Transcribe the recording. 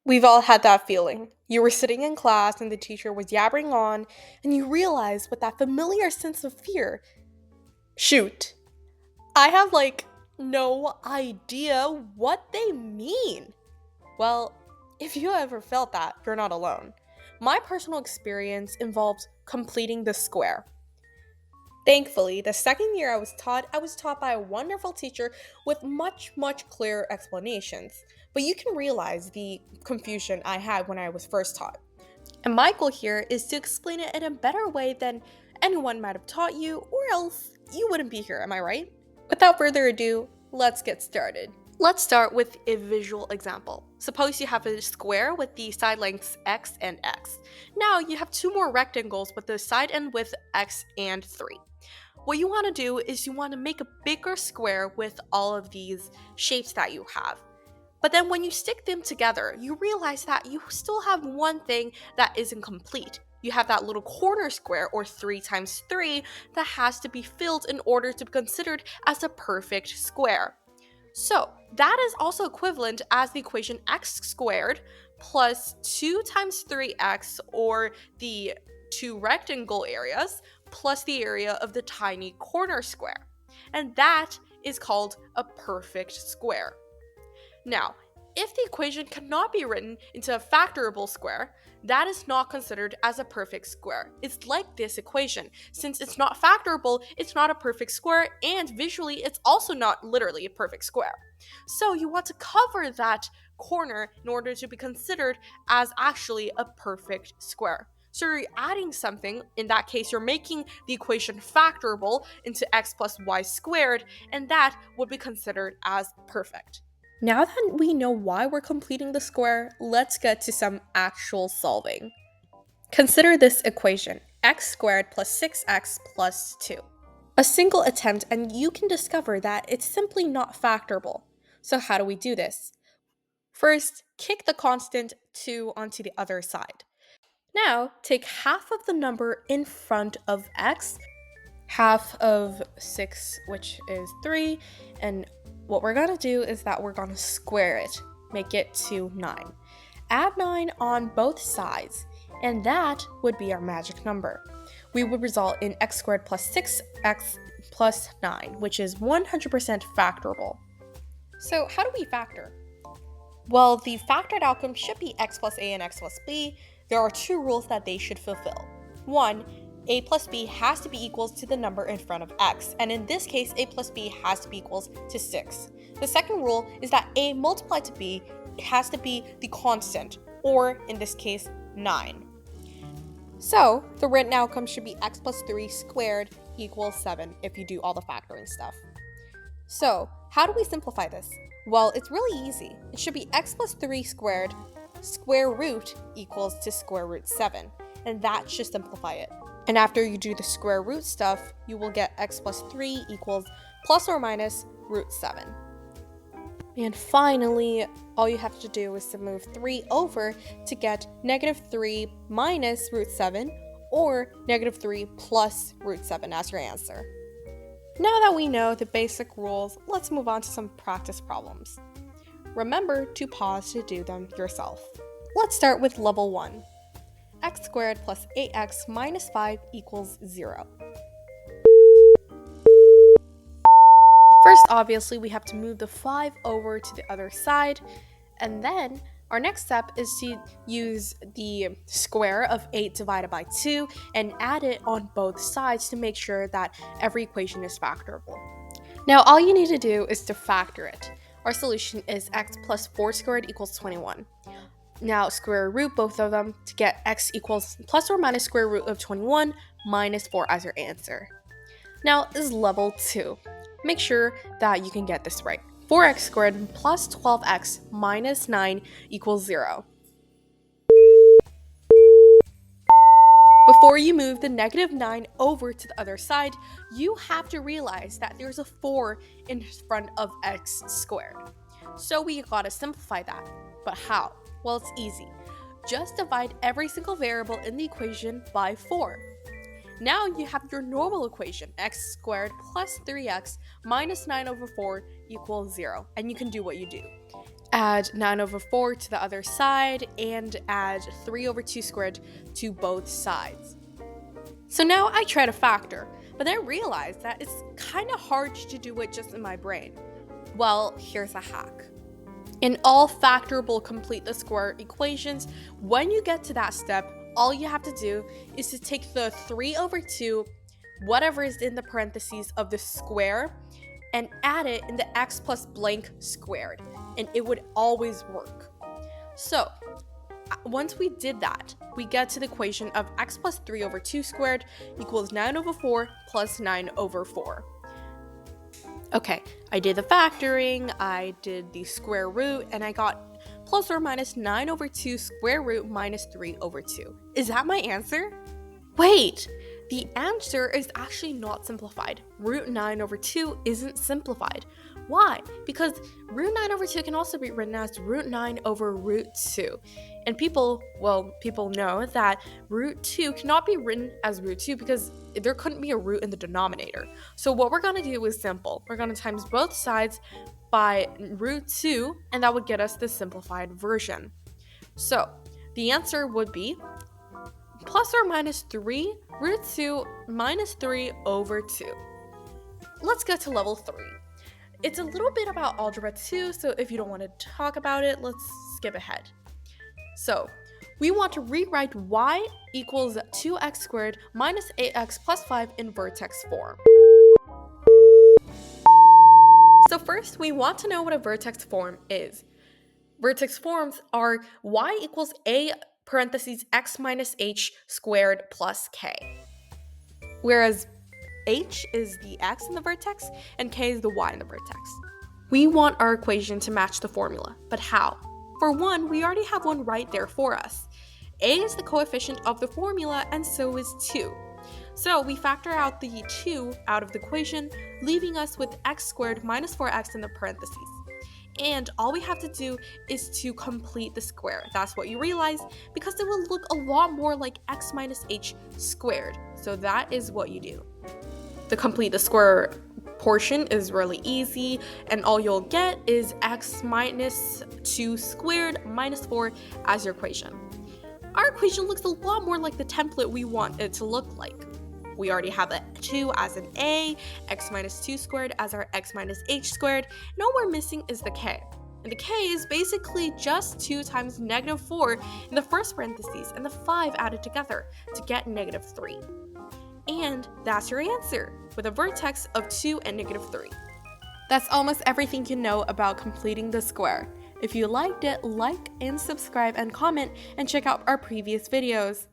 We've all had that feeling. You were sitting in class and the teacher was yabbering on, and you realized with that familiar sense of fear, shoot, I have no idea what they mean. Well, if you ever felt that, you're not alone. My personal experience involves completing the square. Thankfully, the second year I was taught by a wonderful teacher with much clearer explanations. But you can realize the confusion I had when I was first taught. And my goal here is to explain it in a better way than anyone might have taught you, or else you wouldn't be here, am I right? Without further ado, let's get started. Let's start with a visual example. Suppose you have a square with the side lengths x and x. Now you have two more rectangles with the side and width x and 3. What you want to do is you want to make a bigger square with all of these shapes that you have. But then when you stick them together, you realize that you still have one thing that isn't complete. You have that little corner square, or 3 times 3, that has to be filled in order to be considered as a perfect square. So that is also equivalent as the equation x squared plus 2 times 3x, or the two rectangle areas, plus the area of the tiny corner square. And that is called a perfect square. Now, if the equation cannot be written into a factorable square, that is not considered as a perfect square. It's like this equation. Since it's not factorable, it's not a perfect square, and visually, it's also not literally a perfect square. So you want to cover that corner in order to be considered as actually a perfect square. So you're adding something, in that case, you're making the equation factorable into x plus y squared, and that would be considered as perfect. Now that we know why we're completing the square, let's get to some actual solving. Consider this equation, x squared plus 6x plus 2. A single attempt and you can discover that it's simply not factorable. So how do we do this? First, kick the constant 2 onto the other side. Now, take half of the number in front of x, half of 6, which is 3, and what we're going to do is that we're going to square it, make it to 9. Add 9 on both sides, and that would be our magic number. We would result in x squared plus 6x plus 9, which is 100% factorable. So how do we factor? Well, the factored outcome should be x plus a and x plus b. There are two rules that they should fulfill. One, a plus b has to be equals to the number in front of x, and in this case, a plus b has to be equals to 6. The second rule is that a multiplied to b has to be the constant, or in this case, 9. So the written outcome should be x plus 3 squared equals 7 if you do all the factoring stuff. So how do we simplify this? Well, it's really easy. It should be x plus 3 squared square root equals to square root 7, and that should simplify it. And after you do the square root stuff, you will get x plus 3 equals plus or minus root 7. And finally, all you have to do is to move 3 over to get negative 3 minus root 7, or negative 3 plus root 7 as your answer. Now that we know the basic rules, let's move on to some practice problems. Remember to pause to do them yourself. Let's start with level 1. X squared plus 8x minus 5 equals 0. First, obviously, we have to move the 5 over to the other side, and then our next step is to use the square of 8 divided by 2 and add it on both sides to make sure that every equation is factorable. Now, all you need to do is to factor it. Our solution is x plus 4 squared equals 21. Now, square root both of them to get x equals plus or minus square root of 21 minus 4 as your answer. Now, this is level 2. Make sure that you can get this right. 4x squared plus 12x minus 9 equals 0. Before you move the negative 9 over to the other side, you have to realize that there's a 4 in front of x squared. So we gotta simplify that. But how? Well, it's easy. Just divide every single variable in the equation by 4. Now you have your normal equation, x squared plus 3x minus 9 over 4 equals 0, and you can do what you do. add 9 over 4 to the other side, and add 3 over 2 squared to both sides. So now I try to factor, but then I realized that it's kind of hard to do it just in my brain. Well, here's a hack. In all factorable complete the square equations, when you get to that step, all you have to do is to take the 3 over 2, whatever is in the parentheses of the square, and add it in the x plus blank squared, and it would always work. So once we did that, we get to the equation of x plus 3 over 2 squared equals 9 over 4 plus 9 over 4. Okay, I did the factoring, I did the square root, and I got plus or minus 9 over 2 square root minus 3 over 2. Is that my answer? Wait, the answer is actually not simplified. Root 9 over 2 isn't simplified. Why? Because root 9 over 2 can also be written as root 9 over root 2. And people know that root 2 cannot be written as root 2 because there couldn't be a root in the denominator. So what we're going to do is simple. We're going to times both sides by root 2, and that would get us the simplified version. So the answer would be plus or minus 3 root 2 minus 3 over 2. Let's get to level 3. It's a little bit about algebra 2, so if you don't want to talk about it, let's skip ahead. So we want to rewrite y equals 2x squared minus 8x plus 5 in vertex form. So first, we want to know what a vertex form is. Vertex forms are y equals a parentheses x minus h squared plus k, whereas h is the x in the vertex and k is the y in the vertex. We want our equation to match the formula, but how? For one, we already have one right there for us. A is the coefficient of the formula, and so is 2. So we factor out the 2 out of the equation, leaving us with x squared minus 4x in the parentheses. And all we have to do is to complete the square. That's what you realize, because it will look a lot more like x minus h squared. So that is what you do. The complete the square portion is really easy, and all you'll get is x minus 2 squared minus 4 as your equation. Our equation looks a lot more like the template we want it to look like. We already have a 2 as an a, x minus 2 squared as our x minus h squared, and all we're missing is the k. And the k is basically just 2 times negative 4 in the first parentheses and the 5 added together to get negative 3. And that's your answer, with a vertex of 2 and negative 3. That's almost everything you know about completing the square. If you liked it, like and subscribe and comment, and check out our previous videos.